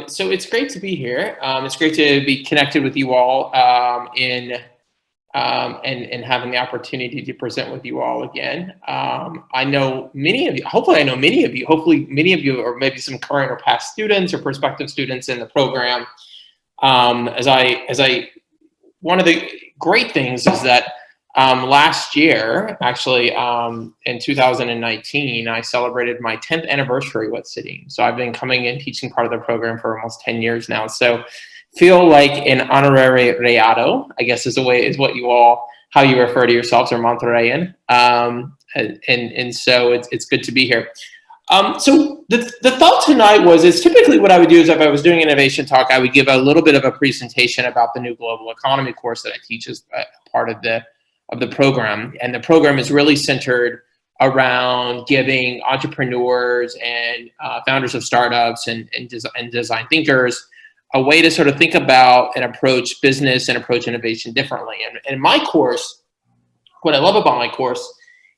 So it's great to be here. It's great to be connected with you all and having the opportunity to present with you all again. I know many of you. Hopefully, I know many of you. Hopefully, many of you, or maybe some current or past students or prospective students in the program. One of the great things is that last year, actually, in 2019, I celebrated my 10th anniversary with CEDIM. So I've been coming and teaching part of the program for almost 10 years now. So feel like an honorary reado, I guess is how you refer to yourselves, or Monterreyan. And so it's good to be here. So the thought tonight is typically what I would do is, if I was doing an innovation talk, I would give a little bit of a presentation about the new global economy course that I teach as part of the program. And the program is really centered around giving entrepreneurs and founders of startups and design thinkers a way to sort of think about and approach business and approach innovation differently. And my course, what I love about my course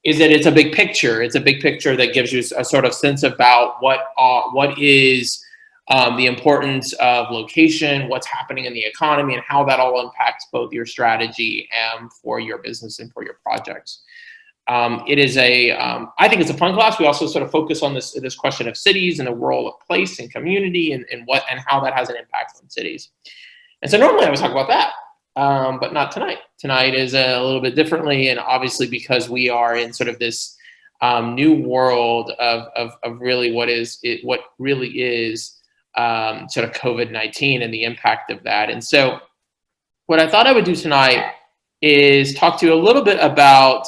is that it's a big picture. It's a big picture that gives you a sort of sense about what is the importance of location, what's happening in the economy, and how that all impacts both your strategy for your business and for your projects. I think it's a fun class. We also sort of focus on this question of cities and the role of place and community and how that has an impact on cities. And so normally I would talk about that, but not tonight. Tonight is a little bit differently, and obviously because we are in sort of this new world of really what really is sort of COVID-19 and the impact of that. And so what I thought I would do tonight is talk to you a little bit about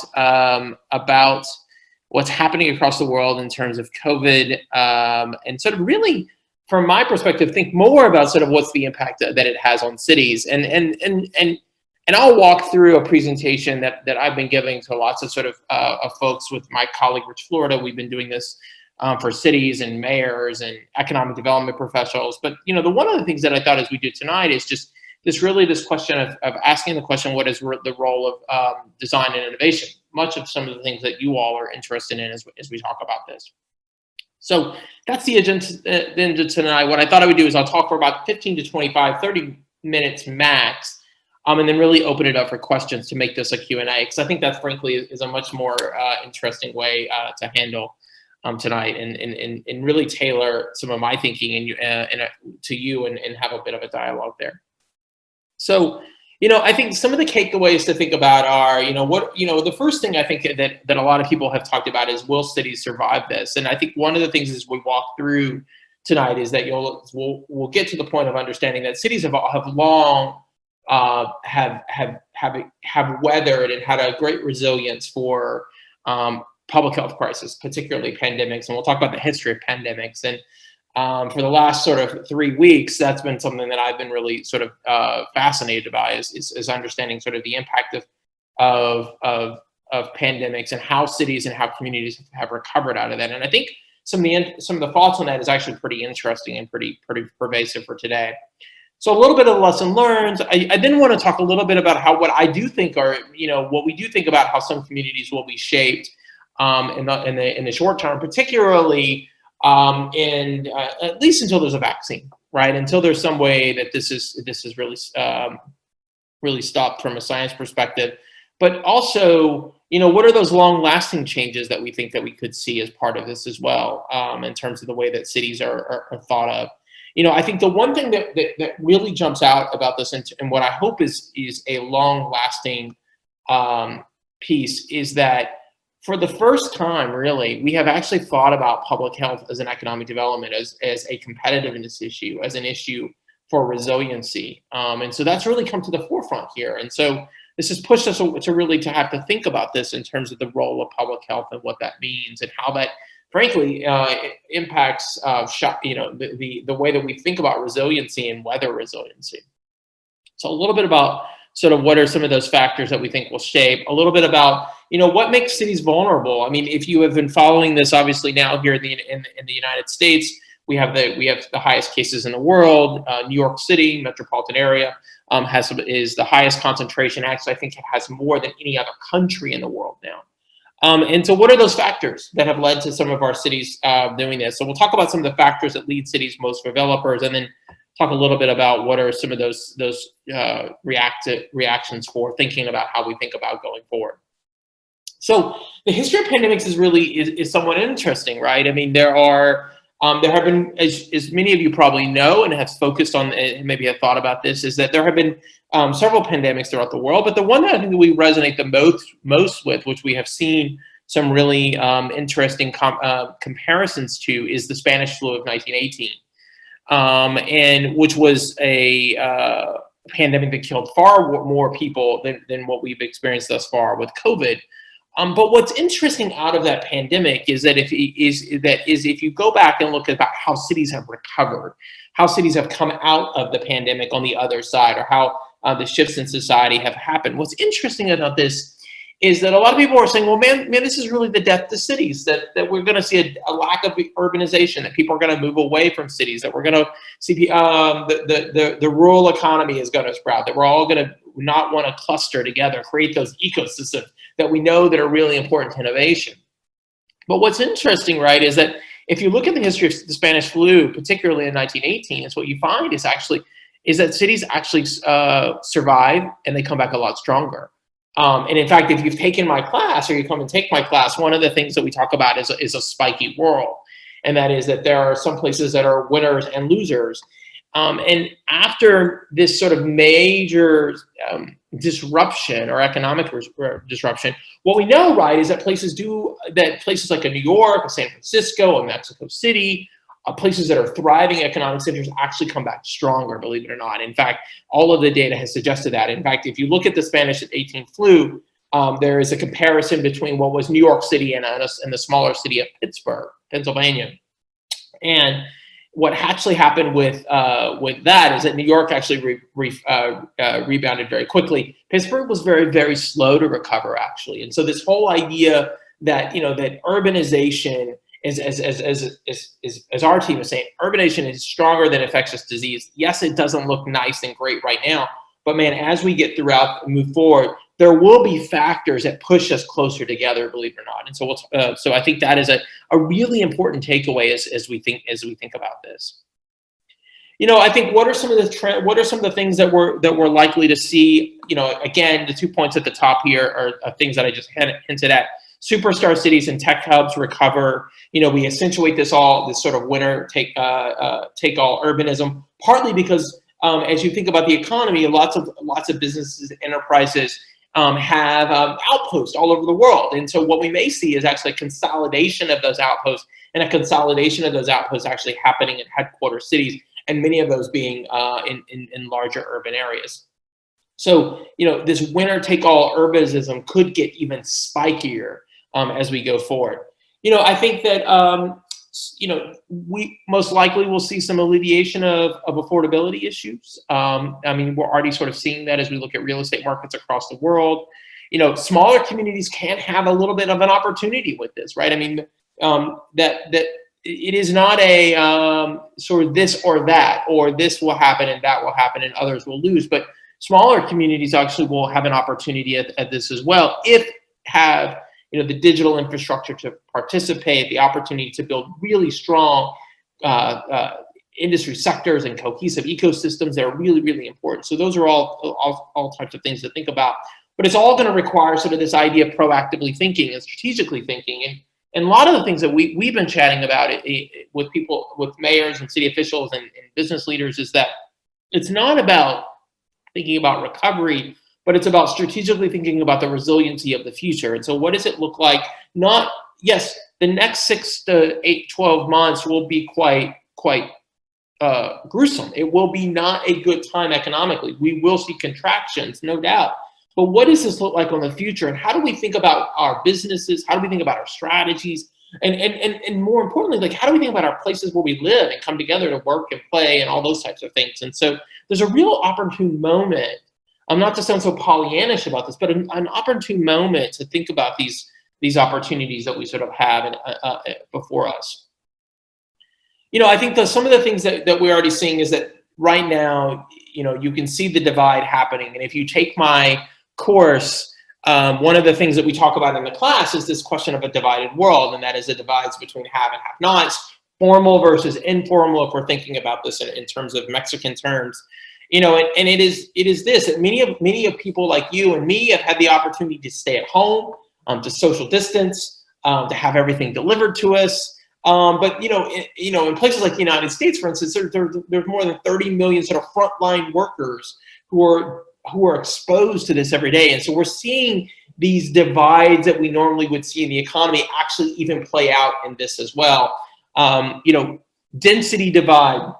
what's happening across the world in terms of COVID, and sort of really, from my perspective, think more about sort of what's the impact that it has on cities. And I'll walk through a presentation that I've been giving to lots of sort of folks with my colleague Rich Florida. We've been doing this for cities and mayors and economic development professionals. But one of the things that I thought as we do tonight is just this question of asking the question, what is the role of design and innovation? Much of some of the things that you all are interested in as we talk about this. So that's the agenda tonight. What I thought I would do is I'll talk for about 15 to 25, 30 minutes max, and then really open it up for questions to make this a Q&A, because I think that frankly is a much more interesting way to handle tonight and really tailor some of my thinking to you and have a bit of a dialogue there. So, I think some of the takeaways to think about are, the first thing I think that a lot of people have talked about is, will cities survive this? And I think one of the things as we walk through tonight is that we'll get to the point of understanding that cities have long have weathered and had a great resilience for public health crisis, particularly pandemics. And we'll talk about the history of pandemics. And for the last sort of 3 weeks, that's been something that I've been really sort of fascinated by is understanding sort of the impact of pandemics and how cities and how communities have recovered out of that. And I think some of the thoughts on that is actually pretty interesting and pretty pervasive for today. So a little bit of the lesson learned. I then want to talk a little bit about what I do think are, what we do think about how some communities will be shaped in the short term, particularly at least until there's a vaccine, right? Until there's some way that this is really stopped from a science perspective. But also, what are those long-lasting changes that we think that we could see as part of this as well, in terms of the way that cities are thought of? I think the one thing that really jumps out about this, and what I hope is a long-lasting piece, is that for the first time, really, we have actually thought about public health as an economic development, as a competitiveness issue, as an issue for resiliency. And so that's really come to the forefront here. And so this has pushed us to really have to think about this in terms of the role of public health and what that means, and how that, frankly, impacts the way that we think about resiliency and weather resiliency. So a little bit about sort of what are some of those factors that we think will shape, a little bit about what makes cities vulnerable. I mean, if you have been following this, obviously now here in the United States, we have the highest cases in the world. New York City metropolitan area is the highest concentration. Actually, I think it has more than any other country in the world now. And so what are those factors that have led to some of our cities doing this? So we'll talk about some of the factors that lead cities most developers, and then talk a little bit about what are some of those reactions for thinking about how we think about going forward. So the history of pandemics is somewhat interesting, right? I mean, there have been, as many of you probably know and have focused on and maybe have thought about this, is that there have been several pandemics throughout the world, but the one that I think that we resonate the most with, which we have seen some really interesting comparisons to, is the Spanish flu of 1918, and which was a pandemic that killed far more people than what we've experienced thus far with COVID. But what's interesting out of that pandemic is that if you go back and look at about how cities have recovered, how cities have come out of the pandemic on the other side, or how the shifts in society have happened. What's interesting about this is that a lot of people are saying, well, man, this is really the death to cities, that we're going to see a lack of urbanization, that people are going to move away from cities, that we're going to see the rural economy is going to sprout, that we're all going to not want to cluster together, create those ecosystems that we know that are really important to innovation. But what's interesting, right, is that if you look at the history of the Spanish flu, particularly in 1918, is what you find is that cities actually survive and they come back a lot stronger. And in fact, if you've taken my class or you come and take my class, one of the things that we talk about is a spiky world. And that is that there are some places that are winners and losers. And after this sort of major disruption or economic disruption, what we know, right, is that places like New York, San Francisco, and Mexico City, places that are thriving economic centers actually come back stronger, believe it or not. In fact, all of the data has suggested that. In fact, if you look at the Spanish 18 flu, there is a comparison between what was New York City and the smaller city of Pittsburgh, Pennsylvania. And what actually happened with that is that New York actually rebounded very quickly. Pittsburgh was very, very slow to recover, actually. And so this whole idea that that urbanization is, as our team is saying, urbanization is stronger than infectious disease. Yes, it doesn't look nice and great right now, but man, as we get throughout and move forward, there will be factors that push us closer together, believe it or not. And so I think that is a really important takeaway as we think about this. I think what are some of the things that we're likely to see? Again, the 2 points at the top here are things that I just hinted at. Superstar cities and tech hubs recover. We accentuate this sort of winner take all urbanism, partly because as you think about the economy, lots of businesses, enterprises have outposts all over the world. And so what we may see is actually a consolidation of those outposts, and a consolidation of those outposts actually happening in headquarter cities, and many of those being in larger urban areas. So, this winner-take-all urbanism could get even spikier as we go forward. I think that, we most likely will see some alleviation of affordability issues. I mean, we're already sort of seeing that as we look at real estate markets across the world. Smaller communities can have a little bit of an opportunity with this, right? I mean, that it is not a sort of this or that, or this will happen and that will happen and others will lose, but smaller communities actually will have an opportunity at this as well, if have the digital infrastructure to participate, the opportunity to build really strong industry sectors and cohesive ecosystems that are really, really important. So those are all types of things to think about. But it's all going to require sort of this idea of proactively thinking and strategically thinking. And a lot of the things that we've been chatting about with people, with mayors and city officials and business leaders, is that it's not about thinking about recovery, but it's about strategically thinking about the resiliency of the future. And so what does it look like? Yes, the next 6 to 8, 12 months will be quite gruesome. It will be not a good time economically. We will see contractions, no doubt. But what does this look like on the future? And how do we think about our businesses? How do we think about our strategies? And more importantly, like, how do we think about our places where we live and come together to work and play and all those types of things? And so there's a real opportune moment. I'm not to sound so Pollyannish about this, but an opportune moment to think about these opportunities that we sort of have before us. I think some of the things that we're already seeing is that right now, you can see the divide happening. And if you take my course, One of the things that we talk about in the class is this question of a divided world, and that is the divides between have and have-nots, formal versus informal, if we're thinking about this in terms of Mexican terms. And it is this, that many of people like you and me have had the opportunity to stay at home, to social distance, to have everything delivered to us. But in places like the United States, for instance, there's more than 30 million sort of frontline workers who are exposed to this every day. And so we're seeing these divides that we normally would see in the economy actually even play out in this as well. Density divide.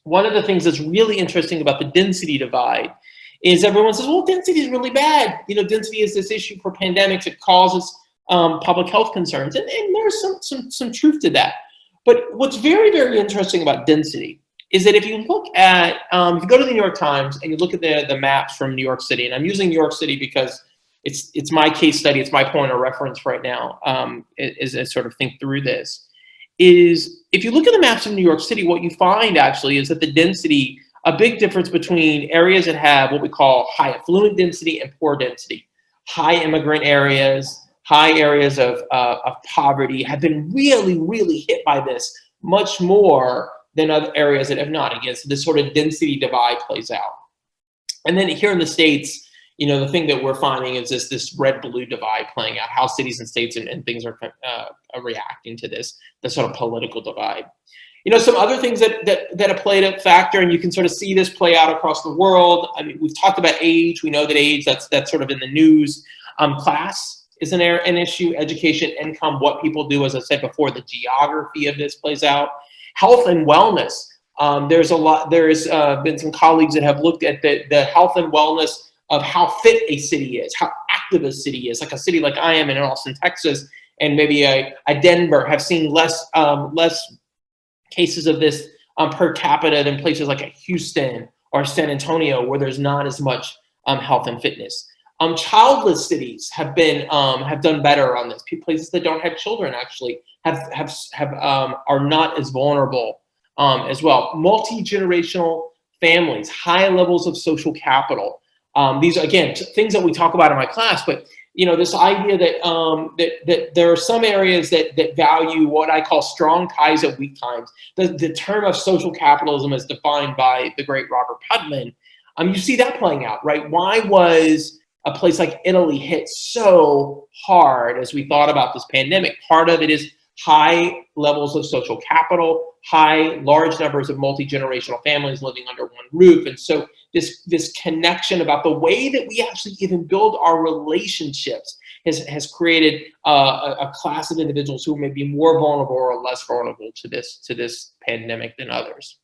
One of the things that's really interesting about the density divide is everyone says, well, density is really bad. Density is this issue for pandemics. It causes public health concerns. And there's some truth to that. But what's very, very interesting about density is that if you look at, if you go to the New York Times and you look at the maps from New York City, and I'm using New York City because it's my case study, it's my point of reference right now, as I sort of think through this, is if you look at the maps of New York City, what you find actually is that the density, a big difference between areas that have what we call high affluent density and poor density. High immigrant areas, high areas of poverty have been really, really hit by this much more than other areas that have not. Again, so this sort of density divide plays out. And then here in the States, the thing that we're finding is this red-blue divide playing out, how cities and states and things are reacting to this sort of political divide. Some other things that have played a factor, and you can sort of see this play out across the world. I mean, we've talked about age. We know that age, that's sort of in the news. Class is an issue, education, income, what people do, as I said before, the geography of this plays out. Health and wellness. There's been some colleagues that have looked at the health and wellness of how fit a city is, how active a city is. Like a city like I am in Austin, Texas, and maybe a Denver have seen less cases of this per capita than places like Houston or San Antonio, where there's not as much health and fitness. Childless cities have done better on this. Places that don't have children actually are not as vulnerable as well. Multi-generational families, high levels of social capital. These are, again, things that we talk about in my class, but this idea that there are some areas that value what I call strong ties at weak times. The term of social capitalism is defined by the great Robert Putnam. You see that playing out, right? Why was a place like Italy hit so hard as we thought about this pandemic? Part of it is high levels of social capital, large numbers of multi-generational families living under one roof. And so this connection about the way that we actually even build our relationships has created a class of individuals who may be more vulnerable or less vulnerable to this pandemic than others.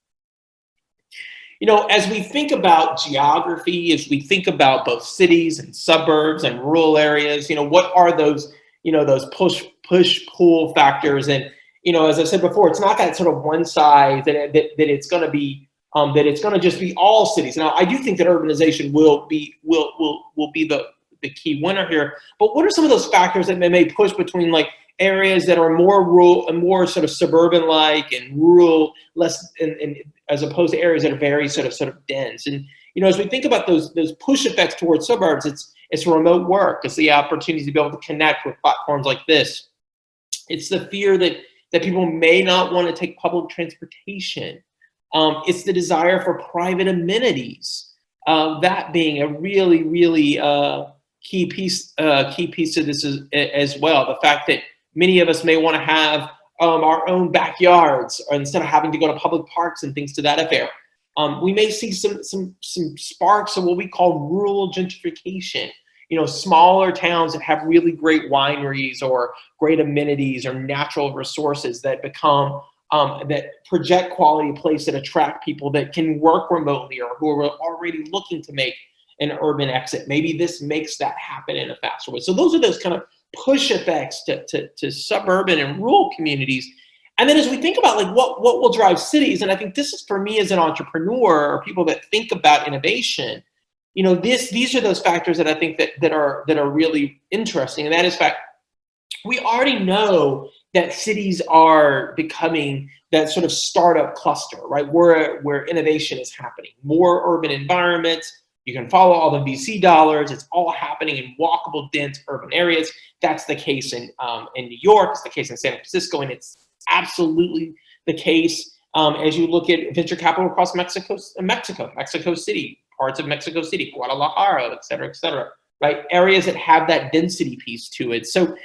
As we think about geography, as we think about both cities and suburbs and rural areas, what are those push-pull factors? And as I said before, it's not that sort of one size that it's going to be that it's going to just be all cities. Now, I do think that urbanization will be the key winner here. But what are some of those factors that may push between like areas that are more rural and more sort of suburban-like and rural, less, and as opposed to areas that are very sort of dense? And as we think about those push effects towards suburbs, it's remote work. It's the opportunity to be able to connect with platforms like this. It's the fear that people may not want to take public transportation. It's the desire for private amenities. That being a really, really key piece to this as well. The fact that many of us may want to have our own backyards instead of having to go to public parks and things to that affair. We may see some sparks of what we call rural gentrification. Smaller towns that have really great wineries or great amenities or natural resources that become that project quality place that attract people that can work remotely or who are already looking to make an urban exit. Maybe this makes that happen in a faster way. So those are those kind of push effects to suburban and rural communities. And then as we think about like what will drive cities, and I think this is for me as an entrepreneur or people that think about innovation, these are those factors that I think that are really interesting. And that is fact, we already know that cities are becoming that sort of startup cluster, right? Where innovation is happening, more urban environments, You can follow all the VC dollars. It's all happening in walkable, dense urban areas. That's the case in New York. It's the case in San Francisco, and it's absolutely the case as you look at venture capital across Mexico City, parts of Mexico City, Guadalajara, et cetera, right? Areas that have that density piece to it. So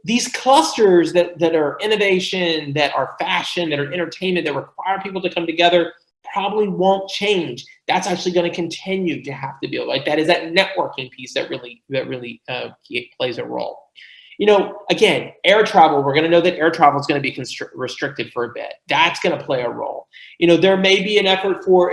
these clusters that are innovation, that are fashion, that are entertainment, that require people to come together probably won't change. That's actually going to continue to have to be like that. Is that networking piece that really plays a role. Again, air travel, we're going to know that air travel is going to be restricted for a bit. That's going to play a role. There may be an effort for,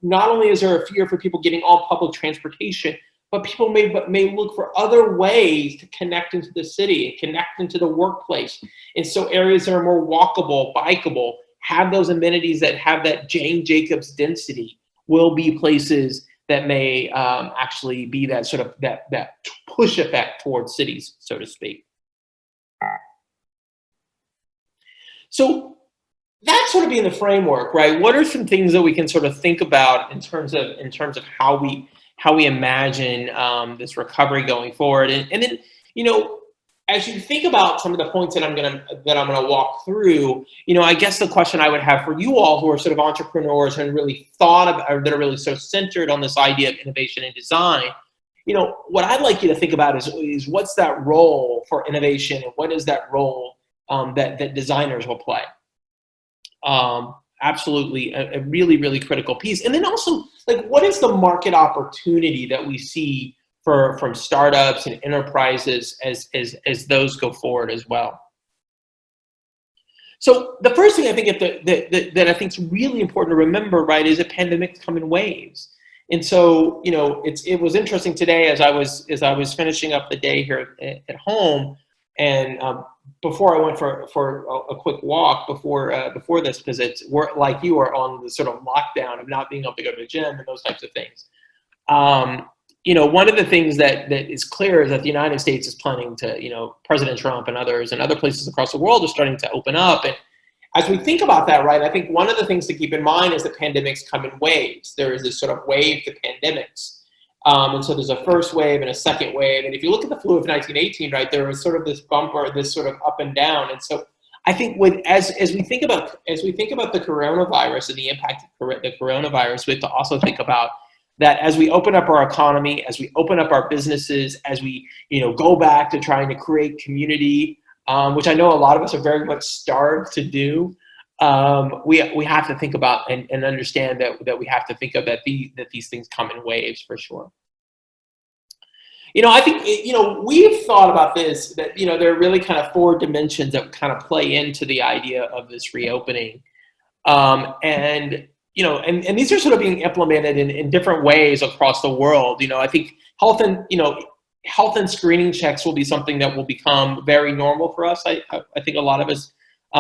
not only is there a fear for people getting on public transportation, but people may look for other ways to connect into the city and connect into the workplace. And so areas that are more walkable, bikeable, have those amenities that have that Jane Jacobs density will be places that may actually be that sort of that push effect towards cities, so to speak. So that's sort of being the framework, right? What are some things that we can sort of think about in terms of how we imagine this recovery going forward, and then as you think about some of the points that I'm gonna walk through, I guess the question I would have for you all who are sort of entrepreneurs and really thought about, or that are really so centered on this idea of innovation and design, what I'd like you to think about is what's that role for innovation, and what is that role that designers will play? Absolutely, a really, really critical piece. And then also, like, what is the market opportunity that we see from startups and enterprises as those go forward as well? So the first thing I think that I think is really important to remember, right, is that pandemics come in waves. And so, it was interesting today as I was finishing up the day here at home, and before I went for a quick walk before this, because we're like you are on the sort of lockdown of not being able to go to the gym and those types of things. One of the things that is clear is that the United States is planning to, President Trump and others and other places across the world are starting to open up. And as we think about that, right, I think one of the things to keep in mind is that pandemics come in waves. There is this sort of wave to pandemics. And so there's a first wave and a second wave. And if you look at the flu of 1918, right, there was sort of this bumper, this sort of up and down. And so I think as we think about the coronavirus and the impact of the coronavirus, we have to also think about that as we open up our economy, as we open up our businesses, as we go back to trying to create community, which I know a lot of us are very much starved to do, we have to think about and understand that we have to think of that these things come in waves for sure. I think we've thought about this, that there are really kind of four dimensions that kind of play into the idea of this reopening, and these are sort of being implemented in different ways across the world. I think health and screening checks will be something that will become very normal for us. I think a lot of us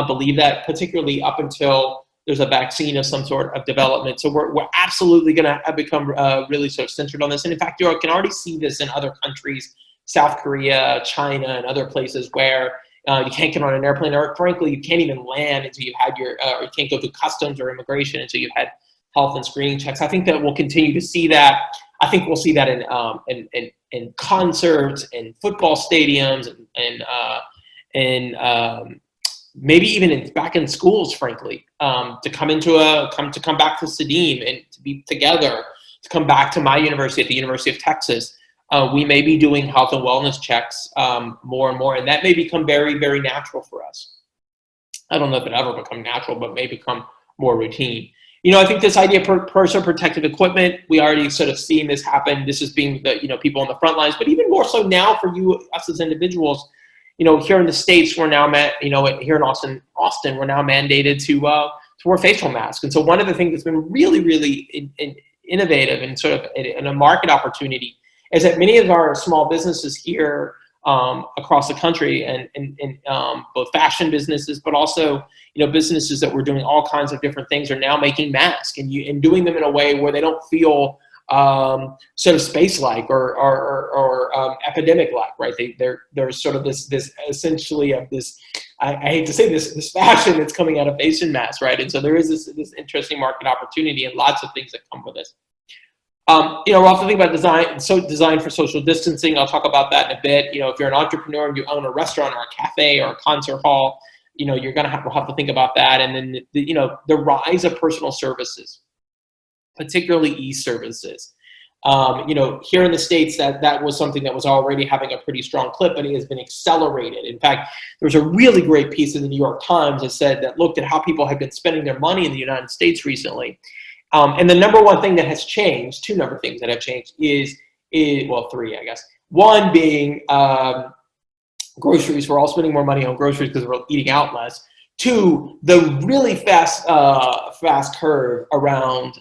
believe that, particularly up until there's a vaccine of some sort of development. So we're absolutely going to become really sort of centered on this. And in fact, you can already see this in other countries, South Korea, China, and other places where you can't get on an airplane, or frankly, you can't even land until you've had or you can't go through customs or immigration until you've had health and screening checks. I think that we'll continue to see that. I think we'll see that in concerts, in football stadiums, and maybe even back in schools, frankly, to come back to CEDIM and to be together, to come back to my university, at the University of Texas. We may be doing health and wellness checks more and more, and that may become very, very natural for us. I don't know if it ever become natural, but may become more routine. I think this idea of personal protective equipment, we already sort of seen this happen. This is being the people on the front lines, but even more so now for us as individuals. Here in the States, we're now here in Austin, we're now mandated to wear facial masks. And so one of the things that's been really, really innovative and sort of in a market opportunity is that many of our small businesses here across the country, and both fashion businesses, but also businesses that were doing all kinds of different things, are now making masks and doing them in a way where they don't feel sort of space-like or epidemic-like, right? There's sort of this essentially of this, I hate to say this fashion that's coming out of face and masks, right? And so there is this interesting market opportunity and lots of things that come with this. We're also thinking about design for social distancing. I'll talk about that in a bit. If you're an entrepreneur and you own a restaurant or a cafe or a concert hall, you're going to have to think about that. And then, the rise of personal services, particularly e-services. Here in the States, that was something that was already having a pretty strong clip, but it has been accelerated. In fact, there was a really great piece in the New York Times that looked at how people have been spending their money in the United States recently. And the number one thing that has changed, two number things that have changed is three, I guess. One being groceries. We're all spending more money on groceries because we're eating out less. Two, the really fast curve around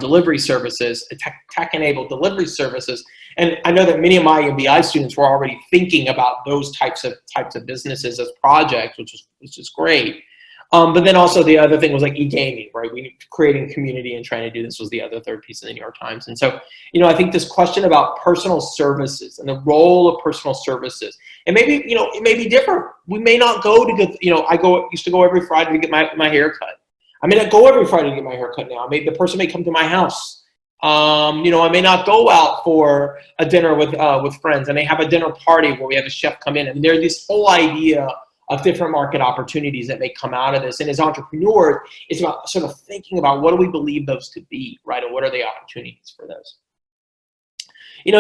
delivery services, tech-enabled delivery services. And I know that many of my MBI students were already thinking about those types of businesses as projects, which is great. But then also the other thing was like e-gaming, right? Creating community and trying to do this was the other third piece in the New York Times. And so, I think this question about personal services and the role of personal services, and maybe, it may be different. We may not go to get, used to go every Friday to get my hair cut. I may not go every Friday to get my hair cut now. The person may come to my house. I may not go out for a dinner with friends. I may have a dinner party where we have a chef come in. And there's this whole idea of different market opportunities that may come out of this. And as entrepreneurs, it's about sort of thinking about what do we believe those to be, right? And what are the opportunities for those?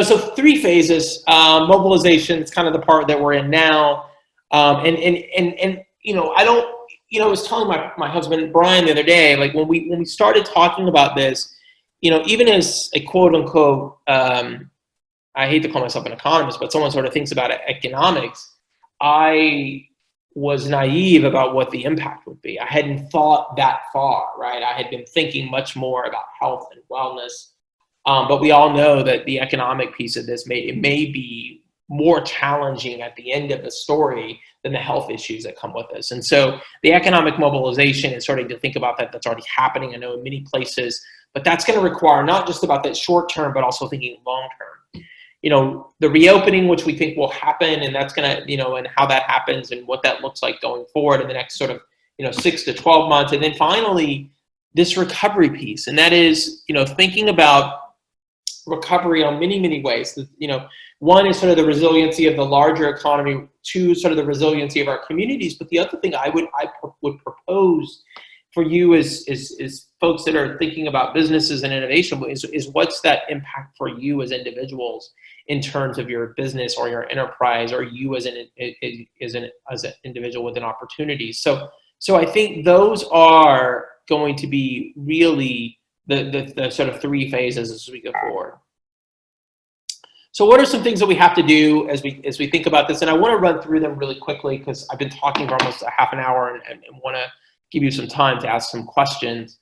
So three phases. Mobilization is kind of the part that we're in now. I was telling my husband, Brian, the other day, like when we started talking about this, even as a quote unquote, I hate to call myself an economist, but someone sort of thinks about economics, I was naive about what the impact would be. I hadn't thought that far, right? I had been thinking much more about health and wellness. But we all know that the economic piece of this may be more challenging at the end of the story than the health issues that come with this. And so the economic mobilization is starting to think about that. That's already happening, I know, in many places. But that's going to require not just about that short term, but also thinking long term. The reopening, which we think will happen, and that's going to, and how that happens and what that looks like going forward in the next sort of, 6 to 12 months. And then finally, this recovery piece. And that is, thinking about recovery on many, many ways. One is sort of the resiliency of the larger economy, two, sort of the resiliency of our communities. But the other thing I would propose for you is folks that are thinking about businesses and innovation is what's that impact for you as individuals in terms of your business or your enterprise, or you as an individual with an opportunity. So I think those are going to be really the sort of three phases as we go forward. So what are some things that we have to do as we think about this? And I want to run through them really quickly because I've been talking for almost a half an hour and want to give you some time to ask some questions.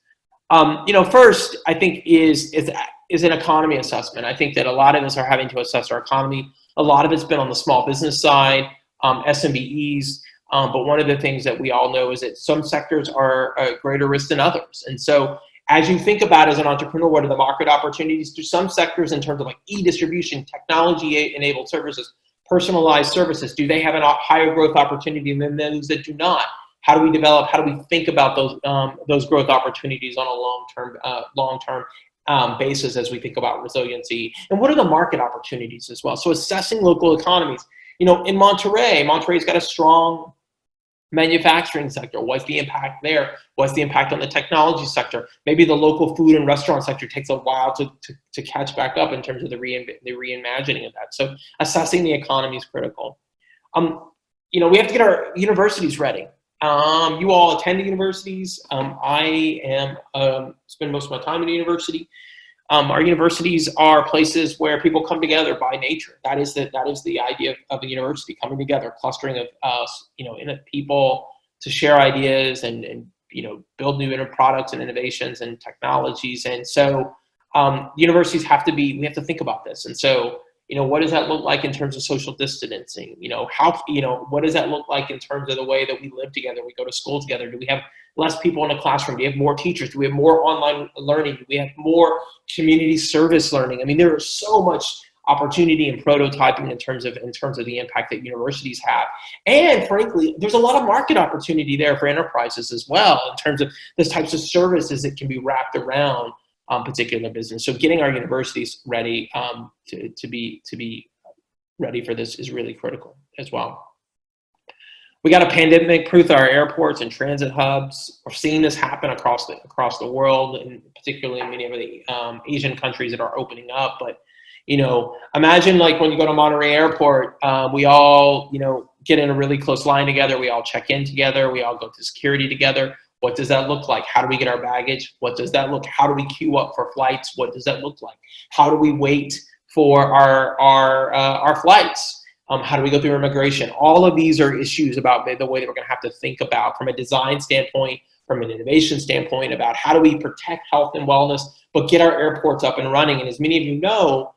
First, I think is an economy assessment. I think that a lot of us are having to assess our economy. A lot of it's been on the small business side, SMBEs. But one of the things that we all know is that some sectors are at greater risk than others. And so as you think about as an entrepreneur, what are the market opportunities? Do some sectors in terms of like e-distribution, technology-enabled services, personalized services, do they have a higher growth opportunity than those that do not? How do we think about those growth opportunities on a long-term basis as we think about resiliency? And what are the market opportunities as well? So assessing local economies. In Monterey's got a strong manufacturing sector. What's the impact there? What's the impact on the technology sector? Maybe the local food and restaurant sector takes a while to catch back up in terms of the reimagining of that. So assessing the economy is critical. We have to get our universities ready. You all attend the universities. I spend most of my time in the university. Our universities are places where people come together by nature. That is the idea of a university, coming together, clustering of people to share ideas and build new products and innovations and technologies. And so universities we have to think about this. And so what does that look like in terms of social distancing? What does that look like in terms of the way that we live together? We go to school together. Do we have less people in a classroom? Do we have more teachers? Do we have more online learning? Do we have more community service learning? I mean, there is so much opportunity and prototyping in terms of the impact that universities have. And frankly, there's a lot of market opportunity there for enterprises as well in terms of the types of services that can be wrapped around particular business. So getting our universities ready to be ready for this is really critical as well. We got a pandemic-proof our airports and transit hubs. We're seeing this happen across the world, and particularly in many of the Asian countries that are opening up. But imagine like when you go to Monterey Airport, we all get in a really close line together. We all check in together. We all go to security together. What does that look like? How do we get our baggage? What does that look? How do we queue up for flights? What does that look like? How do we wait for our flights? How do we go through immigration? All of these are issues about the way that we're going to have to think about from a design standpoint, from an innovation standpoint, about how do we protect health and wellness, but get our airports up and running. And as many of you know,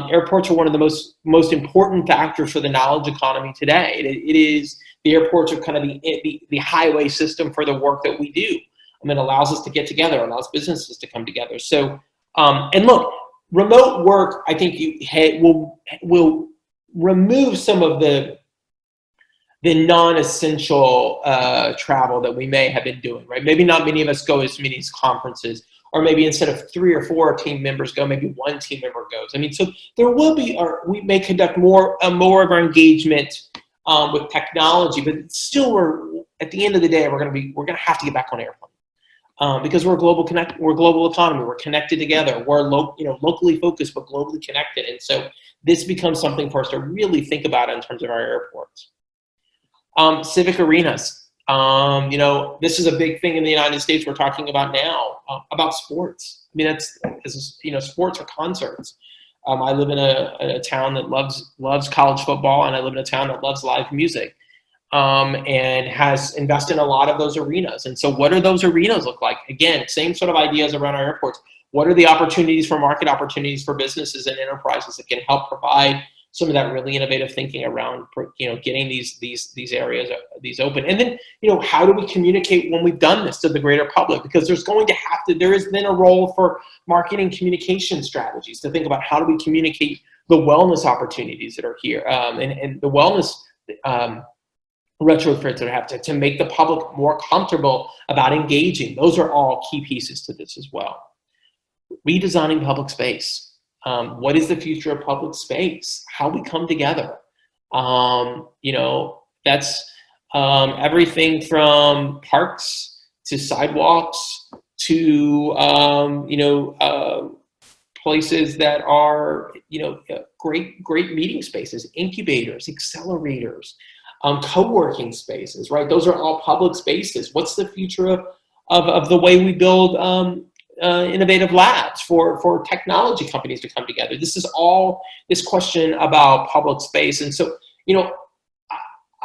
airports are one of the most important factors for the knowledge economy today. It is the airports are kind of the highway system for the work that we do. It allows us to get together, allows businesses to come together. So, and look, remote work, I think will remove some of the non-essential travel that we may have been doing, right? Maybe not many of us go as many conferences, or maybe instead of 3 or 4 team members go, maybe 1 team member goes. So there will be, or we may conduct more of our engagement with technology, but still, at the end of the day, we're going to have to get back on airplane because we're a global economy. We're connected together. We're locally focused but globally connected, and so this becomes something for us to really think about in terms of our airports. Civic arenas. This is a big thing in the United States we're talking about now, about sports. Sports or concerts. I live in a town that loves college football, and I live in a town that loves live music, and has invested in a lot of those arenas. And so what do those arenas look like? Again, same sort of ideas around our airports. What are the opportunities for market opportunities for businesses and enterprises that can help provide some of that really innovative thinking around, getting these areas open? And then, how do we communicate when we've done this to the greater public? Because there is then a role for marketing communication strategies to think about how do we communicate the wellness opportunities that are here, and the wellness retrofits that have to make the public more comfortable about engaging. Those are all key pieces to this as well. Redesigning public space. What is the future of public space? How we come together. That's everything from parks to sidewalks to places that are great meeting spaces, incubators, accelerators, co-working spaces. Right? Those are all public spaces. What's the future of the way we build innovative labs for technology companies to come together? This is all this question about public space. And so,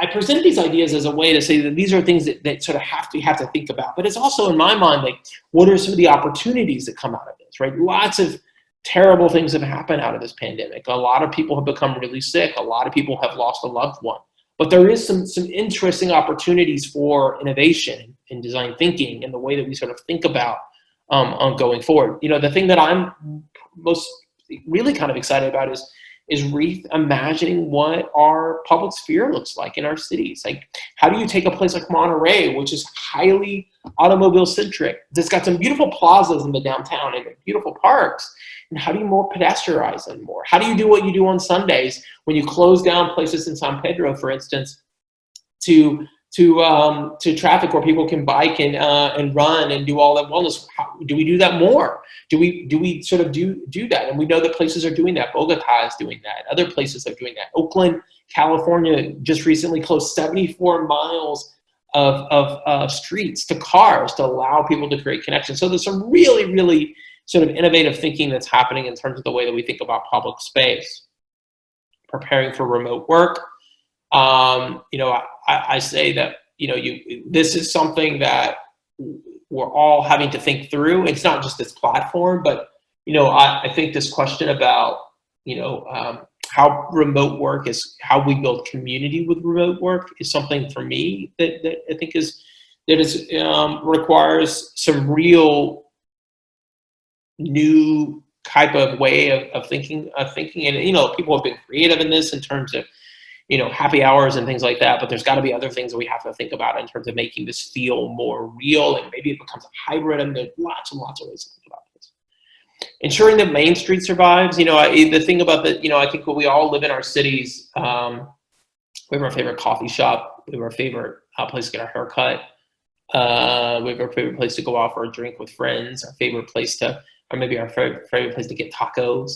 I present these ideas as a way to say that these are things that sort of have to think about. But it's also in my mind, like, what are some of the opportunities that come out of this, right? Lots of terrible things have happened out of this pandemic. A lot of people have become really sick. A lot of people have lost a loved one. But there is some interesting opportunities for innovation and design thinking and the way that we sort of think about on going forward. The thing that I'm most really kind of excited about is reimagining what our public sphere looks like in our cities. Like, how do you take a place like Monterey, which is highly automobile centric, that's got some beautiful plazas in the downtown and beautiful parks, and how do you more pedestrianize them more? How do you do what you do on Sundays when you close down places in San Pedro, for instance, to traffic where people can bike and run and do all that wellness? Do we do that more? Do we sort of do that? And we know that places are doing that. Bogota is doing that. Other places are doing that. Oakland, California just recently closed 74 miles of streets to cars to allow people to create connections. So there's some really, really sort of innovative thinking that's happening in terms of the way that we think about public space. Preparing for remote work. I say that, this is something that we're all having to think through. It's not just this platform, but, I think this question about, how remote work is, how we build community with remote work is something for me that I think requires some real new type of way of thinking. And, people have been creative in this in terms of, happy hours and things like that, but there's got to be other things that we have to think about in terms of making this feel more real, and maybe it becomes a hybrid, and there's lots and lots of ways to think about this. ensuring that Main Street survives. The thing about I think we all live in our cities. We have our favorite coffee shop. We have our favorite place to get our hair cut. We have our favorite place to go out for a drink with friends. Our favorite place or maybe our favorite place to get tacos.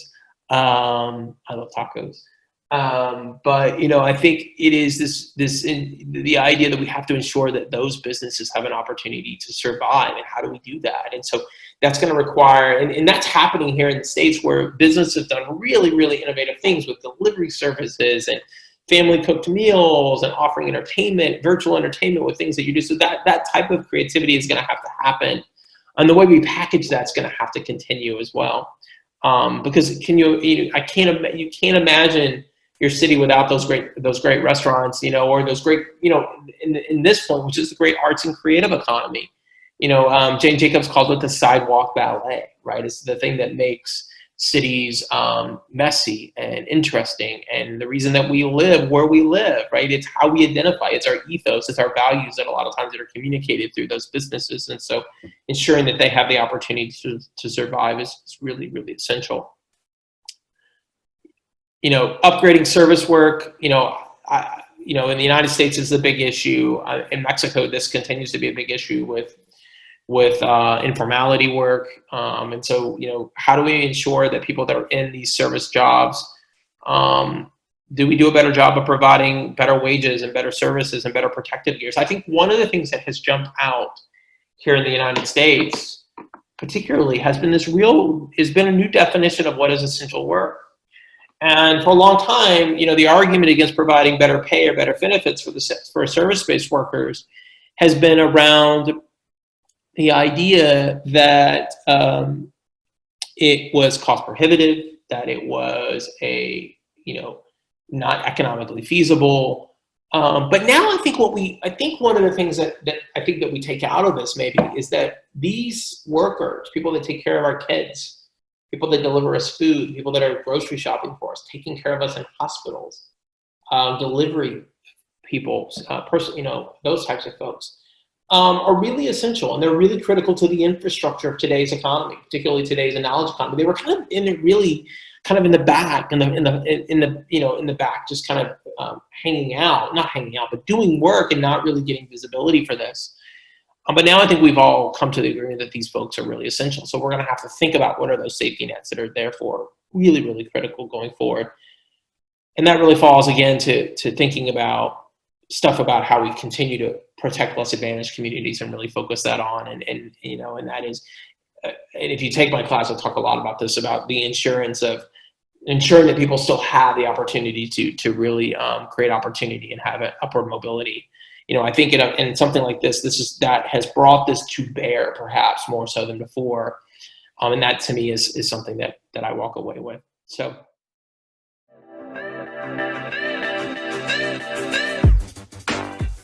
I love tacos. But I think it is the idea that we have to ensure that those businesses have an opportunity to survive, and how do we do that? And so that's going to require, and that's happening here in the States, where businesses have done really, really innovative things with delivery services and family cooked meals and offering entertainment, virtual entertainment with things that you do. So that type of creativity is going to have to happen, and the way we package that's going to have to continue as well. Because you can't imagine your city without those great restaurants, or those great, in this point, which is the great arts and creative economy. Jane Jacobs calls it the sidewalk ballet, right? It's the thing that makes cities messy and interesting, and the reason that we live where we live, right? It's how we identify. It's our ethos. It's our values that a lot of times that are communicated through those businesses, and so ensuring that they have the opportunity to survive is really, really essential. Upgrading service work. In the United States is a big issue. In Mexico, this continues to be a big issue with informality work. And so, how do we ensure that people that are in these service jobs, do we do a better job of providing better wages and better services and better protective gears? I think one of the things that has jumped out here in the United States, particularly, has been a new definition of what is essential work. And for a long time, the argument against providing better pay or better benefits for service-based workers has been around the idea that it was cost prohibitive, that it was not economically feasible. But now I think one of the things that I think that we take out of this maybe is that these workers, people that take care of our kids, people that deliver us food, people that are grocery shopping for us, taking care of us in hospitals, delivery people, those types of folks, are really essential, and they're really critical to the infrastructure of today's economy, particularly today's knowledge economy. They were kind of in the back, in the back, just kind of not hanging out, but doing work and not really getting visibility for this. But now I think we've all come to the agreement that these folks are really essential. So we're going to have to think about what are those safety nets that are therefore really, really critical going forward. And that really falls again to thinking about stuff about how we continue to protect less advantaged communities and really focus that on. And that is, and if you take my class, I'll talk a lot about this, about the insurance of ensuring that people still have the opportunity to really create opportunity and have an upward mobility. I think in something like this that has brought this to bear, perhaps more so than before. And that to me is something that I walk away with. So.